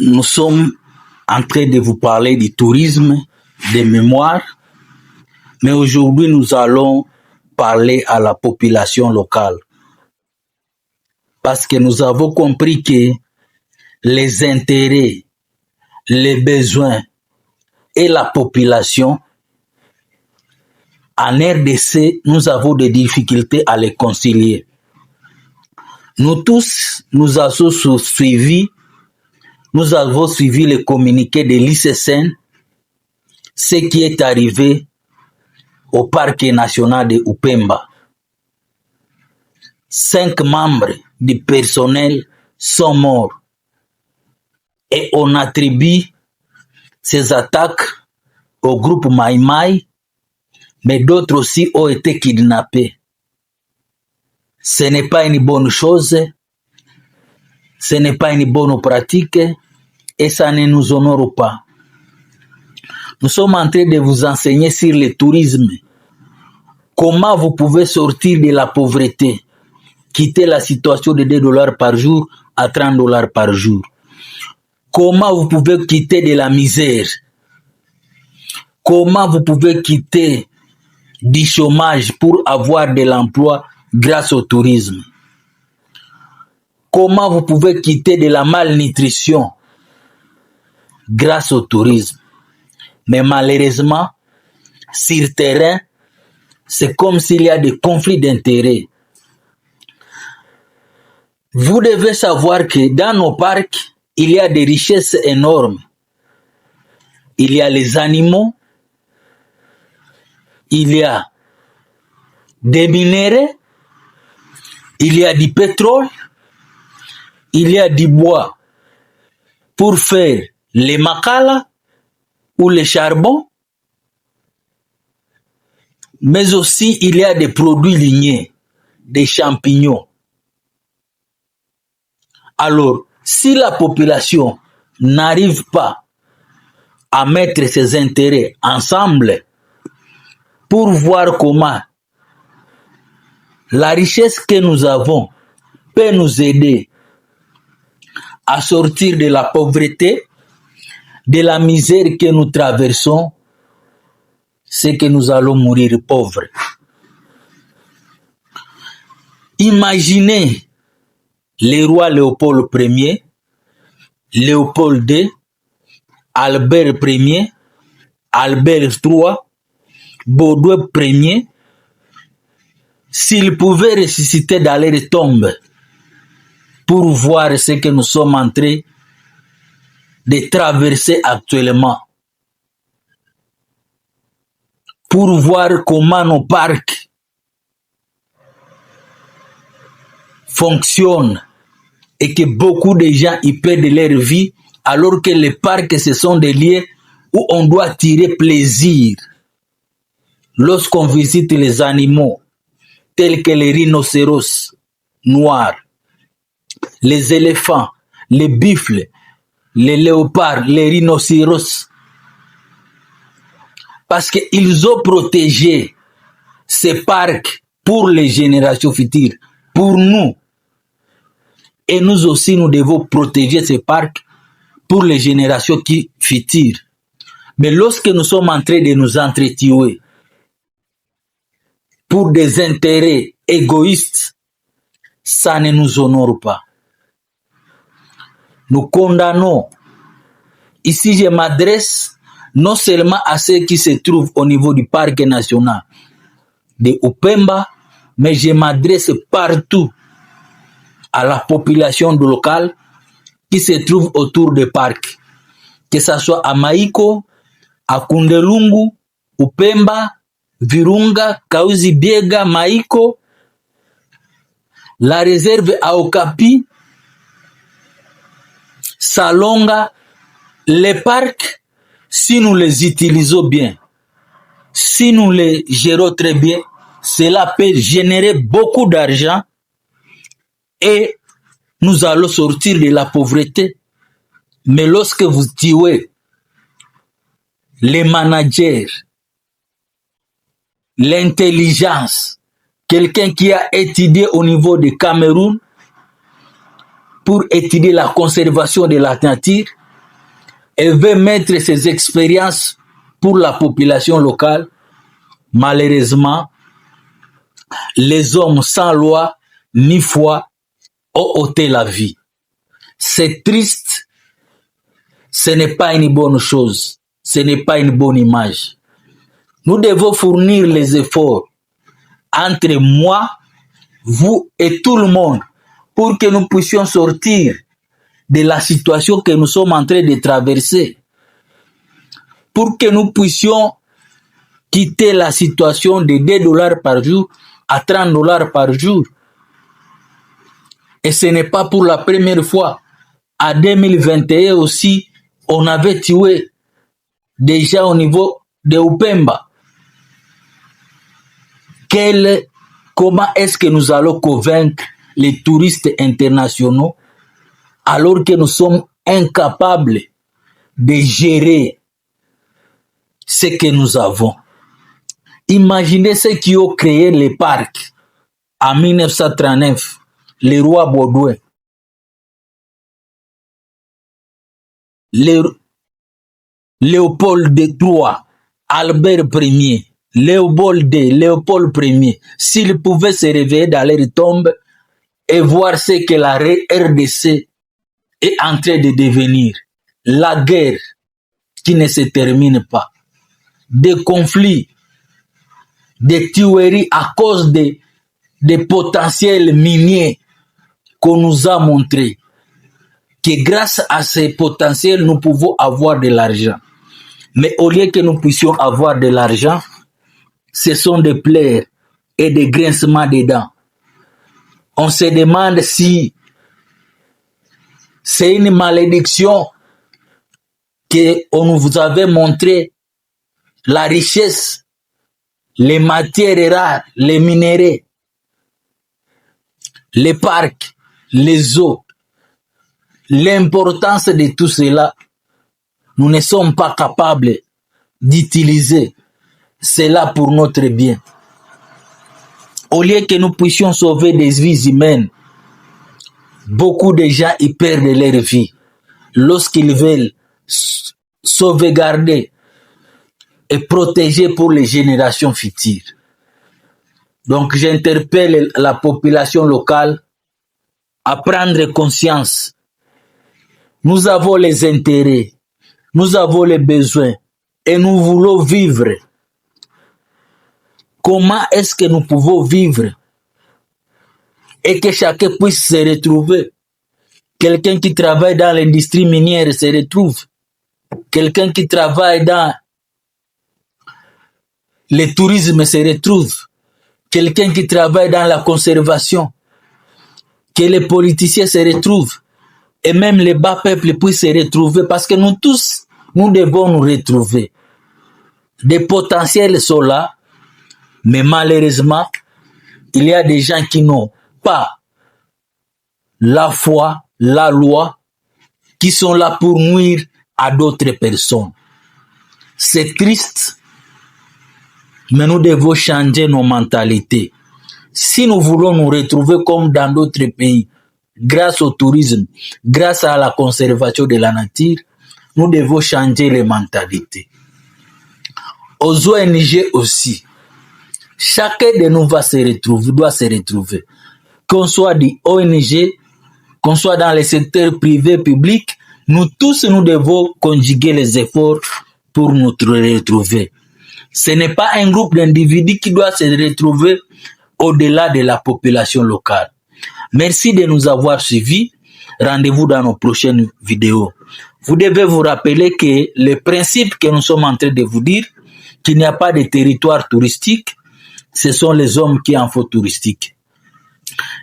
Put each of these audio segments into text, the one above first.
nous sommes en train de vous parler du tourisme, des mémoires, mais aujourd'hui nous allons parler à la population locale. Parce que nous avons compris que les intérêts, les besoins et la population, en RDC, nous avons des difficultés à les concilier. Nous tous, nous avons suivi le communiqué de l'ICCN, ce qui est arrivé au parc national de Upemba. 5 membres du personnel sont morts et on attribue ces attaques au groupe Mai Mai, mais d'autres aussi ont été kidnappés. Ce n'est pas une bonne chose, ce n'est pas une bonne pratique et ça ne nous honore pas. Nous sommes en train de vous enseigner sur le tourisme. Comment vous pouvez sortir de la pauvreté, quitter la situation de $2 par jour à $30 par jour. Comment vous pouvez quitter de la misère. Comment vous pouvez quitter du chômage pour avoir de l'emploi grâce au tourisme. Comment vous pouvez quitter de la malnutrition grâce au tourisme. Mais malheureusement, sur terrain, c'est comme s'il y a des conflits d'intérêts. Vous devez savoir que dans nos parcs, il y a des richesses énormes. Il y a les animaux, il y a des minéraux, il y a du pétrole, il y a du bois pour faire les makala ou les charbons, mais aussi il y a des produits lignés, des champignons. Alors, si la population n'arrive pas à mettre ses intérêts ensemble pour voir comment la richesse que nous avons peut nous aider à sortir de la pauvreté, de la misère que nous traversons, c'est que nous allons mourir pauvres. Imaginez les rois Léopold Ier, Léopold II, Albert Ier, Albert III, Baudouin Ier, s'ils pouvaient ressusciter dans leur tombe pour voir ce que nous sommes en train de traverser actuellement, pour voir comment nos parcs fonctionnent et que beaucoup de gens y perdent leur vie, alors que les parcs, ce sont des lieux où on doit tirer plaisir. Lorsqu'on visite les animaux, tels que les rhinocéros noirs, les éléphants, les buffles, les léopards, les rhinocéros, parce qu'ils ont protégé ces parcs pour les générations futures, pour nous. Et nous aussi, nous devons protéger ces parcs pour les générations futures. Mais lorsque nous sommes en train de nous entretuer pour des intérêts égoïstes, ça ne nous honore pas. Nous condamnons. Ici, je m'adresse non seulement à ceux qui se trouvent au niveau du parc national de Upemba, mais je m'adresse partout à la population locale qui se trouve autour des parcs, que ce soit à Maïko, à Kundelungu, Upemba, Virunga, Kauzi-Biega, Maïko, la réserve à Okapi, Salonga. Les parcs, si nous les utilisons bien, si nous les gérons très bien, cela peut générer beaucoup d'argent et nous allons sortir de la pauvreté. Mais lorsque vous tuez les managers, l'intelligence, quelqu'un qui a étudié au niveau du Cameroun pour étudier la conservation de la nature, et veut mettre ses expériences pour la population locale, malheureusement, les hommes sans loi ni foi ont ôté la vie. C'est triste, ce n'est pas une bonne chose, ce n'est pas une bonne image. Nous devons fournir les efforts entre moi, vous et tout le monde pour que nous puissions sortir de la situation que nous sommes en train de traverser, pour que nous puissions quitter la situation de 2 dollars par jour à 30 dollars par jour. Et ce n'est pas pour la première fois. En 2021 aussi, on avait tué des gens au niveau de Upemba. Comment est-ce que nous allons convaincre les touristes internationaux alors que nous sommes incapables de gérer ce que nous avons? Imaginez ceux qui ont créé les parcs en 1939, le roi Baudouin, Léopold III, Albert Ier, Léopold Ier, s'ils pouvaient se réveiller dans leur tombe et voir ce que la RDC est en train de devenir, la guerre qui ne se termine pas, des conflits, des tueries à cause des potentiels miniers qu'on nous a montrés, que grâce à ces potentiels, nous pouvons avoir de l'argent. Mais au lieu que nous puissions avoir de l'argent, ce sont des pleurs et des grincements de dents. On se demande si c'est une malédiction qu'on vous avait montré la richesse, les matières rares, les minéraux, les parcs, les eaux. L'importance de tout cela, nous ne sommes pas capables d'utiliser cela pour notre bien. Au lieu que nous puissions sauver des vies humaines, beaucoup de gens y perdent leur vie lorsqu'ils veulent sauvegarder et protéger pour les générations futures. Donc j'interpelle la population locale à prendre conscience. Nous avons les intérêts, nous avons les besoins et nous voulons vivre. Comment est-ce que nous pouvons vivre et que chacun puisse se retrouver? Quelqu'un qui travaille dans l'industrie minière se retrouve. Quelqu'un qui travaille dans le tourisme se retrouve. Quelqu'un qui travaille dans la conservation. Que les politiciens se retrouvent. Et même les bas peuples puissent se retrouver parce que nous tous, nous devons nous retrouver. Des potentiels sont là, mais malheureusement, il y a des gens qui n'ont pas la foi, la loi, qui sont là pour nuire à d'autres personnes. C'est triste, mais nous devons changer nos mentalités. Si nous voulons nous retrouver comme dans d'autres pays, grâce au tourisme, grâce à la conservation de la nature, nous devons changer les mentalités. Aux ONG aussi, chacun de nous doit se retrouver. Qu'on soit des ONG, qu'on soit dans le secteur privé, public, nous tous, nous devons conjuguer les efforts pour nous retrouver. Ce n'est pas un groupe d'individus qui doit se retrouver au-delà de la population locale. Merci de nous avoir suivis. Rendez-vous dans nos prochaines vidéos. Vous devez vous rappeler que le principe que nous sommes en train de vous dire, qu'il n'y a pas de territoire touristique, ce sont les hommes qui en font touristique.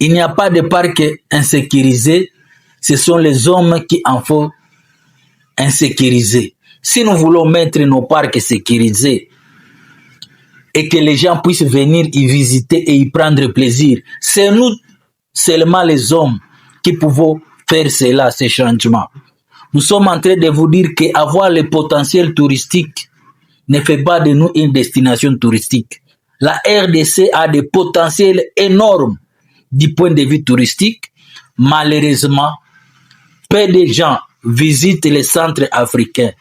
Il n'y a pas de parc insécurisé, ce sont les hommes qui en font insécurisé. Si nous voulons mettre nos parcs sécurisés et que les gens puissent venir y visiter et y prendre plaisir, c'est nous seulement les hommes qui pouvons faire cela, ces changements. Nous sommes en train de vous dire qu'avoir le potentiel touristique ne fait pas de nous une destination touristique. La RDC a des potentiels énormes du point de vue touristique. Malheureusement, peu de gens visite le centre africain.